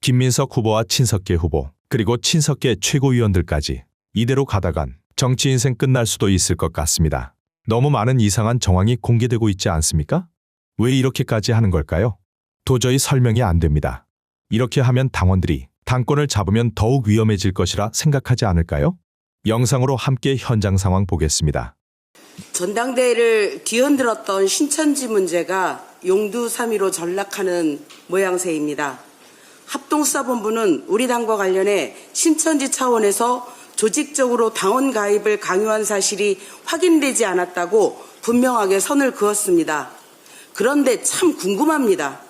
김민석 후보와 친석계 후보, 그리고 친석계 최고위원들까지 이대로 가다간 정치 인생 끝날 수도 있을 것 같습니다. 너무 많은 이상한 정황이 공개되고 있지 않습니까? 왜 이렇게까지 하는 걸까요? 도저히 설명이 안 됩니다. 이렇게 하면 당원들이 당권을 잡으면 더욱 위험해질 것이라 생각하지 않을까요? 영상으로 함께 현장 상황 보겠습니다. 전당대회를 뒤흔들었던 신천지 문제가 용두사미로 전락하는 모양새입니다. 합동수사본부는 우리 당과 관련해 신천지 차원에서 조직적으로 당원 가입을 강요한 사실이 확인되지 않았다고 분명하게 선을 그었습니다. 그런데 참 궁금합니다.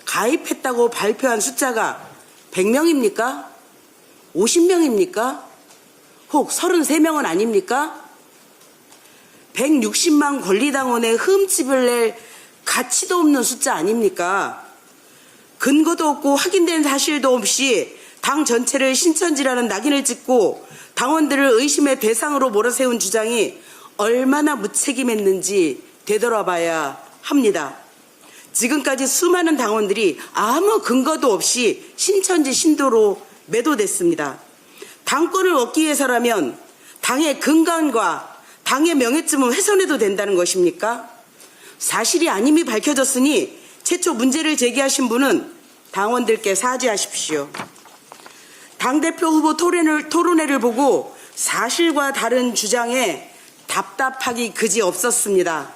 가입했다고 발표한 숫자가 100명입니까? 50명입니까? 혹 33명은 아닙니까? 160만 권리당원의 흠집을 낼 가치도 없는 숫자 아닙니까? 근거도 없고 확인된 사실도 없이 당 전체를 신천지라는 낙인을 찍고 당원들을 의심의 대상으로 몰아세운 주장이 얼마나 무책임했는지 되돌아봐야 합니다. 지금까지 수많은 당원들이 아무 근거도 없이 신천지 신도로 매도됐습니다. 당권을 얻기 위해서라면 당의 근간과 당의 명예쯤은 훼손해도 된다는 것입니까? 사실이 아님이 밝혀졌으니 최초 문제를 제기하신 분은 당원들께 사죄하십시오. 당대표 후보 토론회를 보고 사실과 다른 주장에 답답하기 그지 없었습니다.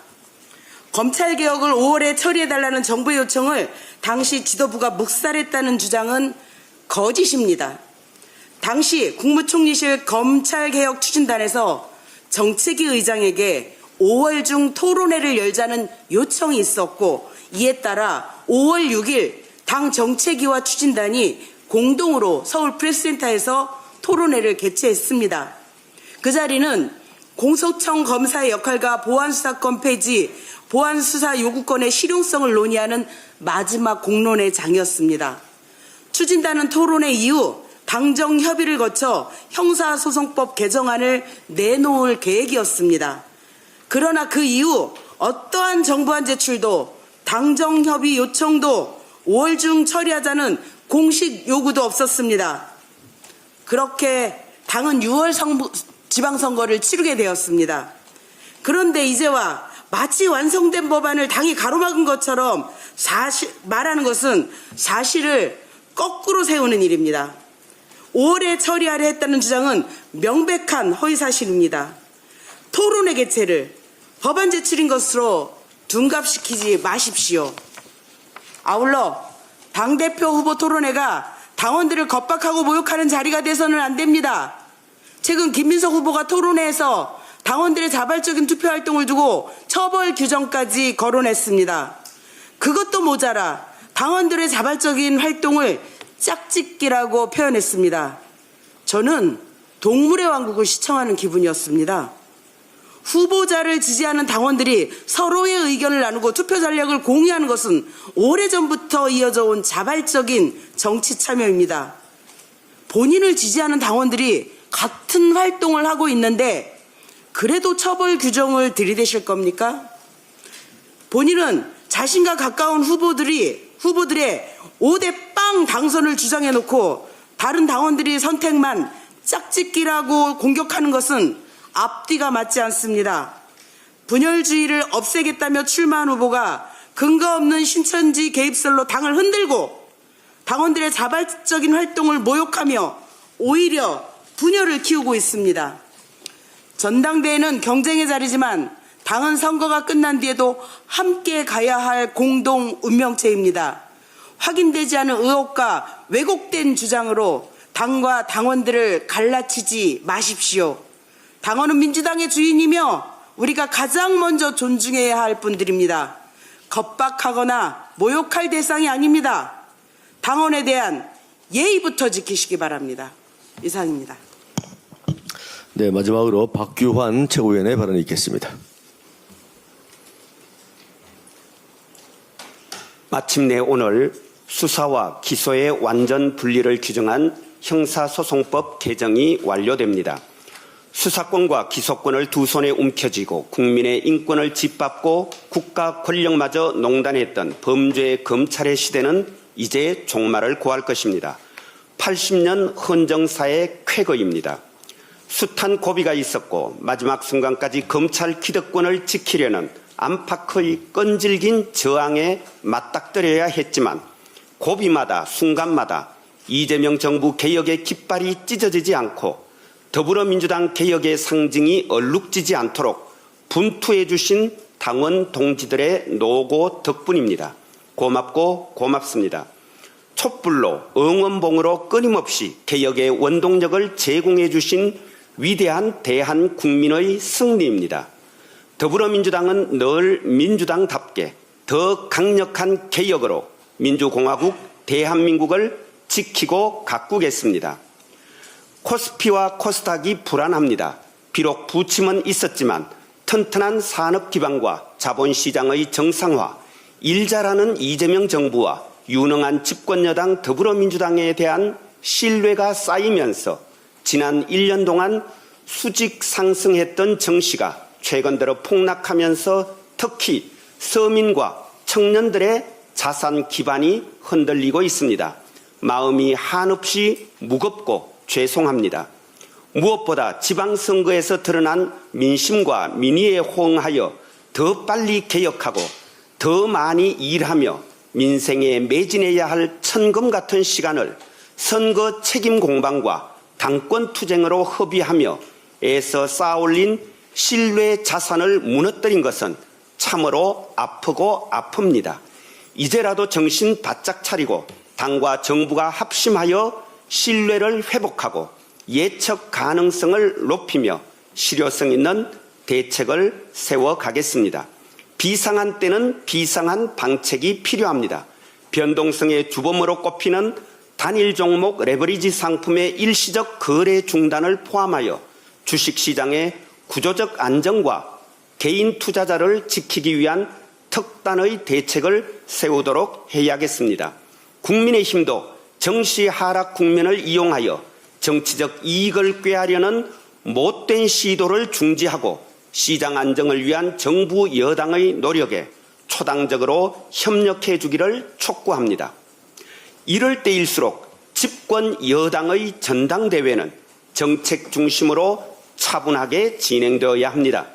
검찰개혁을 5월에 처리해달라는 정부의 요청을 당시 지도부가 묵살했다는 주장은 거짓입니다. 당시 국무총리실 검찰개혁 추진단에서 정책위 의장에게 5월 중 토론회를 열자는 요청이 있었고, 이에 따라 5월 6일 당 정책위와 추진단이 공동으로 서울 프레스센터에서 토론회를 개최했습니다. 그 자리는 공소청 검사의 역할과 보안수사권 폐지, 보안수사 요구권의 실용성을 논의하는 마지막 공론의 장이었습니다. 추진단은 토론회 이후 당정 협의를 거쳐 형사소송법 개정안을 내놓을 계획이었습니다. 그러나 그 이후 어떠한 정부안 제출도 당정 협의 요청도 5월 중 처리하자는 공식 요구도 없었습니다. 그렇게 당은 6월 지방선거를 치르게 되었습니다. 그런데 이제와 마치 완성된 법안을 당이 가로막은 것처럼 말하는 것은 사실을 거꾸로 세우는 일입니다. 5월에 처리하려 했다는 주장은 명백한 허위사실입니다. 토론회 개최를 법안 제출인 것으로 둔갑시키지 마십시오. 아울러 당대표 후보 토론회가 당원들을 겁박하고 모욕하는 자리가 돼서는 안 됩니다. 최근 김민석 후보가 토론회에서 당원들의 자발적인 투표활동을 두고 처벌 규정까지 거론했습니다. 그것도 모자라 당원들의 자발적인 활동을 짝짓기라고 표현했습니다. 저는 동물의 왕국을 시청하는 기분이었습니다. 후보자를 지지하는 당원들이 서로의 의견을 나누고 투표 전략을 공유하는 것은 오래전부터 이어져 온 자발적인 정치 참여입니다. 본인을 지지하는 당원들이 같은 활동을 하고 있는데 그래도 처벌 규정을 들이대실 겁니까? 본인은 자신과 가까운 후보들의 5대 빵 당선을 주장해놓고 다른 당원들이 선택만 짝짓기라고 공격하는 것은 앞뒤가 맞지 않습니다. 분열주의를 없애겠다며 출마한 후보가 근거 없는 신천지 개입설로 당을 흔들고 당원들의 자발적인 활동을 모욕하며 오히려 분열을 키우고 있습니다. 전당대회는 경쟁의 자리지만 당은 선거가 끝난 뒤에도 함께 가야 할 공동 운명체입니다. 확인되지 않은 의혹과 왜곡된 주장으로 당과 당원들을 갈라치지 마십시오. 당원은 민주당의 주인이며 우리가 가장 먼저 존중해야 할 분들입니다. 겁박하거나 모욕할 대상이 아닙니다. 당원에 대한 예의부터 지키시기 바랍니다. 이상입니다. 네, 마지막으로 박규환 최고위원의 발언이 있겠습니다. 마침내 오늘 수사와 기소의 완전 분리를 규정한 형사소송법 개정이 완료됩니다. 수사권과 기소권을 두 손에 움켜쥐고 국민의 인권을 짓밟고 국가 권력마저 농단했던 범죄의 검찰의 시대는 이제 종말을 고할 것입니다. 80년 헌정사의 쾌거입니다. 숱한 고비가 있었고 마지막 순간까지 검찰 기득권을 지키려는 안팎의 끈질긴 저항에 맞닥뜨려야 했지만 고비마다 순간마다 이재명 정부 개혁의 깃발이 찢어지지 않고 더불어민주당 개혁의 상징이 얼룩지지 않도록 분투해 주신 당원 동지들의 노고 덕분입니다. 고맙고 고맙습니다. 촛불로 응원봉으로 끊임없이 개혁의 원동력을 제공해 주신 위대한 대한 국민의 승리입니다. 더불어민주당은 늘 민주당답게 더 강력한 개혁으로 민주공화국 대한민국을 지키고 가꾸겠습니다. 코스피와 코스닥이 불안합니다. 비록 부침은 있었지만 튼튼한 산업 기반과 자본시장의 정상화, 일 잘하는 이재명 정부와 유능한 집권여당 더불어민주당에 대한 신뢰가 쌓이면서 지난 1년 동안 수직 상승했던 정시가 최근 들어 폭락하면서 특히 서민과 청년들의 자산 기반이 흔들리고 있습니다. 마음이 한없이 무겁고 죄송합니다. 무엇보다 지방선거에서 드러난 민심과 민의에 호응하여 더 빨리 개혁하고 더 많이 일하며 민생에 매진해야 할 천금 같은 시간을 선거 책임 공방과 당권 투쟁으로 허비하며 애써 쌓아올린 신뢰 자산을 무너뜨린 것은 참으로 아프고 아픕니다. 이제라도 정신 바짝 차리고 당과 정부가 합심하여 신뢰를 회복하고 예측 가능성을 높이며 실효성 있는 대책을 세워가겠습니다. 비상한 때는 비상한 방책이 필요합니다. 변동성의 주범으로 꼽히는 단일 종목 레버리지 상품의 일시적 거래 중단을 포함하여 주식시장의 구조적 안정과 개인 투자자를 지키기 위한 특단의 대책을 세우도록 해야겠습니다. 국민의힘도 정시 하락 국면을 이용하여 정치적 이익을 꾀하려는 못된 시도를 중지하고 시장 안정을 위한 정부 여당의 노력에 초당적으로 협력해 주기를 촉구합니다. 이럴 때일수록 집권 여당의 전당대회는 정책 중심으로 차분하게 진행되어야 합니다.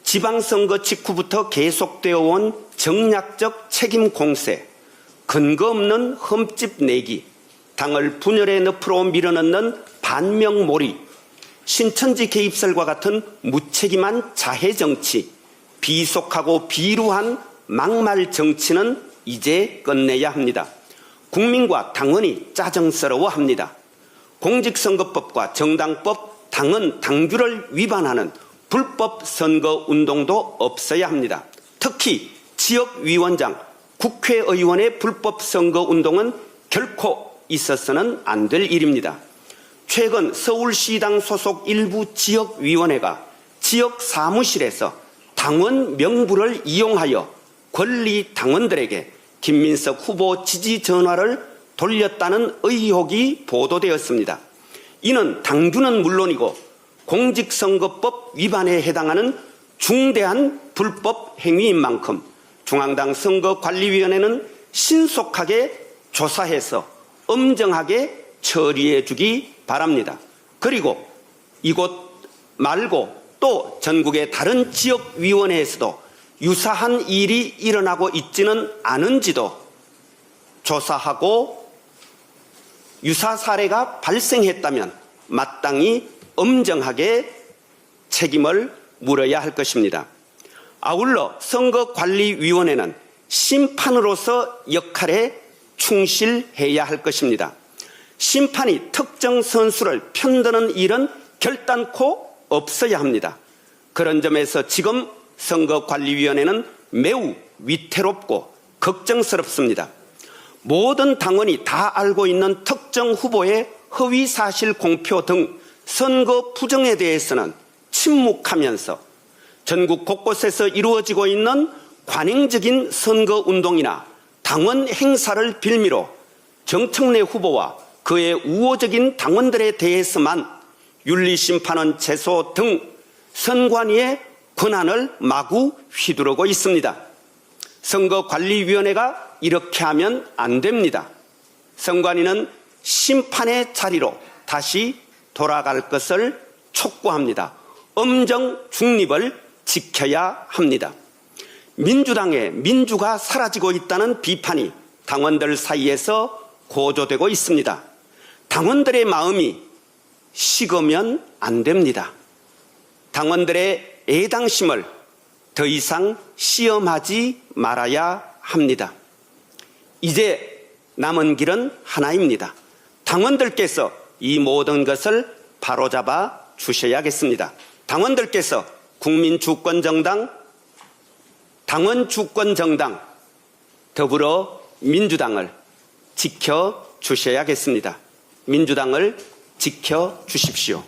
지방선거 직후부터 계속되어 온 정략적 책임 공세, 근거 없는 흠집 내기, 당을 분열의 늪으로 밀어넣는 반명몰이, 신천지 개입설과 같은 무책임한 자해 정치, 비속하고 비루한 막말 정치는 이제 끝내야 합니다. 국민과 당원이 짜증스러워합니다. 공직선거법과 정당법, 당헌, 당규를 위반하는 불법 선거 운동도 없어야 합니다. 특히 지역위원장, 국회의원의 불법 선거 운동은 결코 있어서는 안 될 일입니다. 최근 서울시당 소속 일부 지역위원회가 지역 사무실에서 당원 명부를 이용하여 권리 당원들에게 김민석 후보 지지 전화를 돌렸다는 의혹이 보도되었습니다. 이는 당규는 물론이고 공직선거법 위반에 해당하는 중대한 불법 행위인 만큼 중앙당 선거관리위원회는 신속하게 조사해서 엄정하게 처리해 주기 바랍니다. 그리고 이곳 말고 또 전국의 다른 지역위원회에서도 유사한 일이 일어나고 있지는 않은지도 조사하고 유사 사례가 발생했다면 마땅히 엄정하게 책임을 물어야 할 것입니다. 아울러 선거관리위원회는 심판으로서 역할에 충실해야 할 것입니다. 심판이 특정 선수를 편드는 일은 결단코 없어야 합니다. 그런 점에서 지금 선거관리위원회는 매우 위태롭고 걱정스럽습니다. 모든 당원이 다 알고 있는 특정 후보의 허위사실 공표 등 선거 부정에 대해서는 침묵하면서 전국 곳곳에서 이루어지고 있는 관행적인 선거운동이나 당원 행사를 빌미로 정청래 후보와 그의 우호적인 당원들에 대해서만 윤리심판원 제소 등 선관위의 권한을 마구 휘두르고 있습니다. 선거관리위원회가 이렇게 하면 안 됩니다. 선관위는 심판의 자리로 다시 돌아갈 것을 촉구합니다. 엄정 중립을 지켜야 합니다. 민주당의 민주가 사라지고 있다는 비판이 당원들 사이에서 고조되고 있습니다. 당원들의 마음이 식으면 안 됩니다. 당원들의 애당심을 더 이상 시험하지 말아야 합니다. 이제 남은 길은 하나입니다. 당원들께서 이 모든 것을 바로잡아 주셔야겠습니다. 당원들께서 국민주권정당, 당원주권정당, 더불어민주당을 지켜주셔야겠습니다. 민주당을 지켜주십시오.